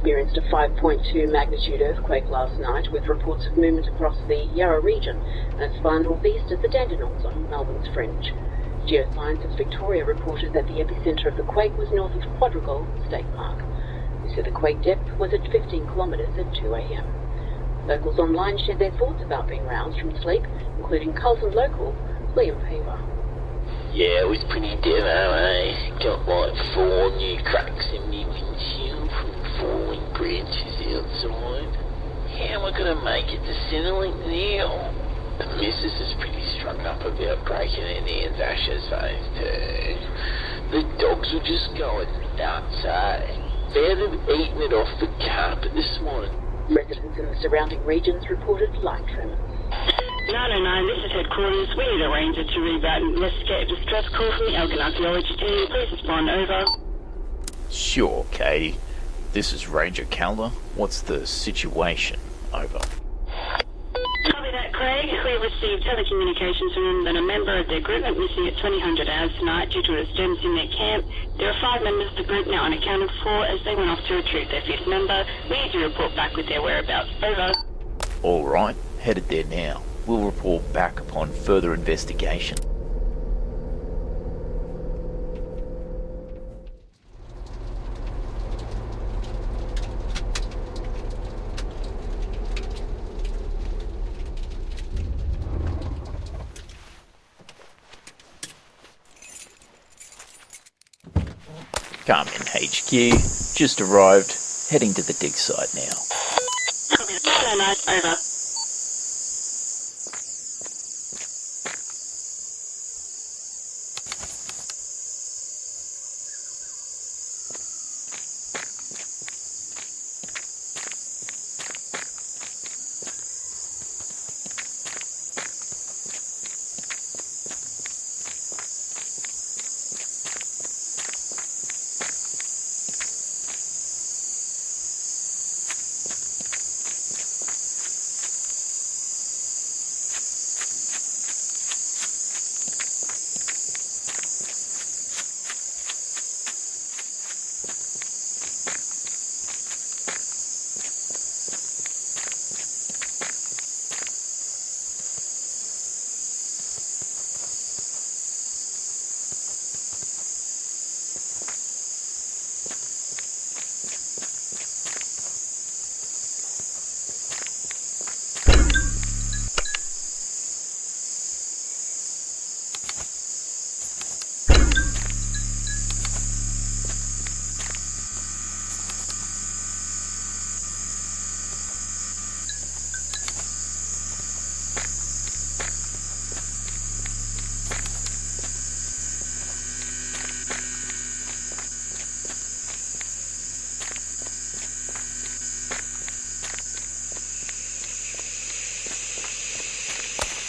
experienced a 5.2 magnitude earthquake last night, with reports of movement across the Yarra region and as far northeast as the Dandenongs on Melbourne's fringe. Geosciences Victoria reported that the epicentre of the quake was north of Quadrigal State Park. They said the quake depth was at 15 kilometres at 2 a.m. Locals online shared their thoughts about being roused from sleep, including Carlton local Liam Paver. Yeah, it was pretty devo, eh? Got like 4 new cracks in my windshield from falling branches outside. How am I gonna make it to Centrelink now? The missus is pretty strung up about breaking in Ian's Ashes phase too. The dogs were just going nuts, eh? They'd have eaten it off the carpet this morning. Residents in the surrounding regions reported light tremors. 909, this is headquarters. We need a ranger to reroute and investigate a distress call from the Elgin Archaeology team. Please respond, over. Sure, Katie. This is Ranger Calder. What's the situation? Over. Copy that, Craig. We received telecommunications from that a member of their group went missing at 2000 hours tonight due to a disturbance in their camp. There are 5 members of the group now unaccounted for as they went off to retrieve their 5th member. We need to report back with their whereabouts. Over. Alright, headed there now. We'll report back upon further investigation. Carmen HQ, just arrived, heading to the dig site now. Copy that. 909, over.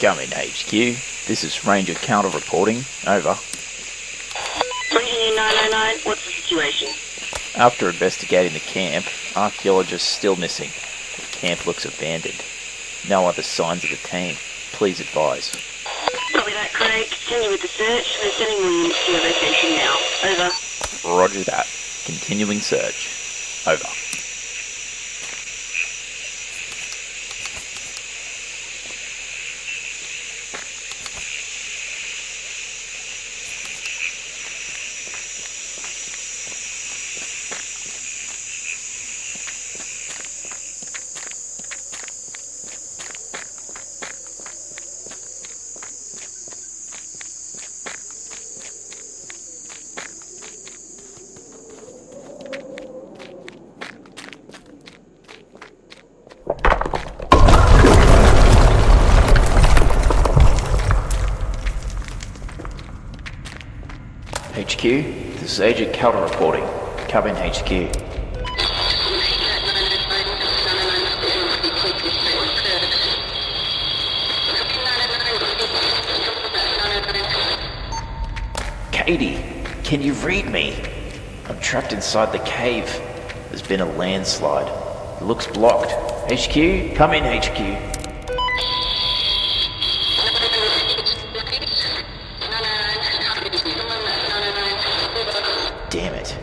Come in HQ, this is Ranger Calder reporting, over. Briefing 909, what's the situation? After investigating the camp, archaeologists still missing. The camp looks abandoned. No other signs of the team. Please advise. Copy that, Craig. Continue with the search. We're sending Williams to your location now. Over. Roger that. Continuing search. Over. HQ, this is Agent Calder reporting. Come in HQ. Katie, can you read me? I'm trapped inside the cave. There's been a landslide. It looks blocked. HQ, come in HQ. Damn it.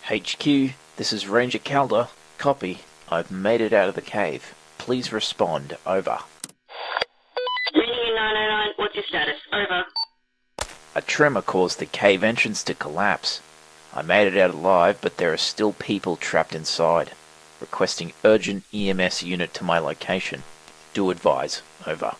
HQ, this is Ranger Calder. Copy. I've made it out of the cave. Please respond. Over. Reading in 909, what's your status? Over. A tremor caused the cave entrance to collapse. I made it out alive, but there are still people trapped inside. Requesting urgent EMS unit to my location. Do advise. Over.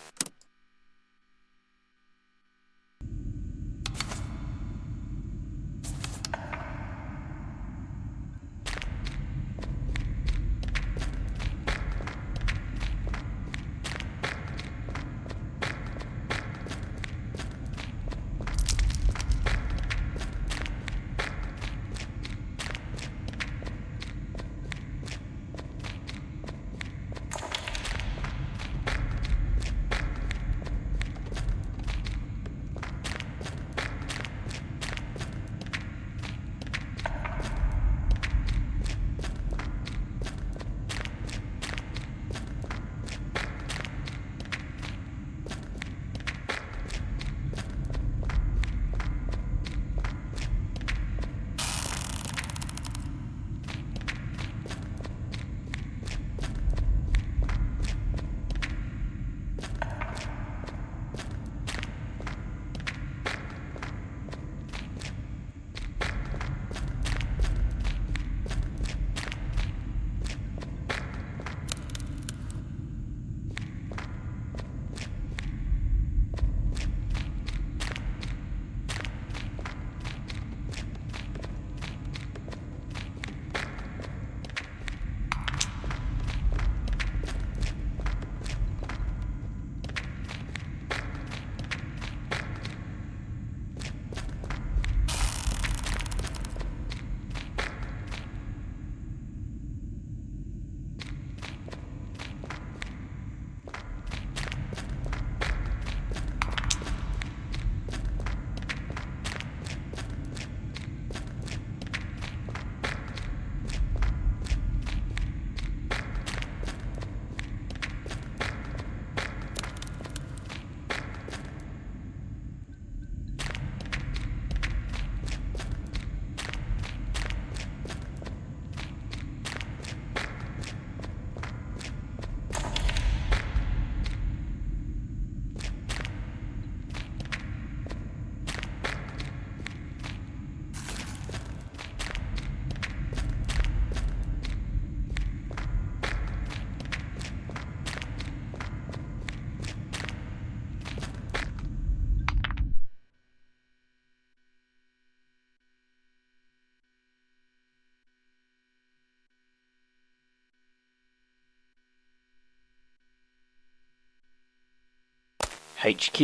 HQ,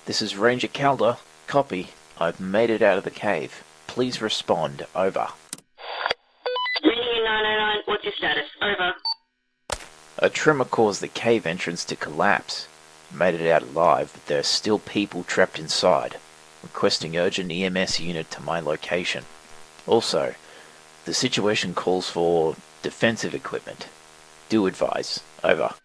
this is Ranger Calder. Copy. I've made it out of the cave. Please respond. Over. Reading in 909, what's your status? Over. A tremor caused the cave entrance to collapse. I made it out alive, but there are still people trapped inside. Requesting urgent EMS unit to my location. Also, the situation calls for defensive equipment. Do advise. Over.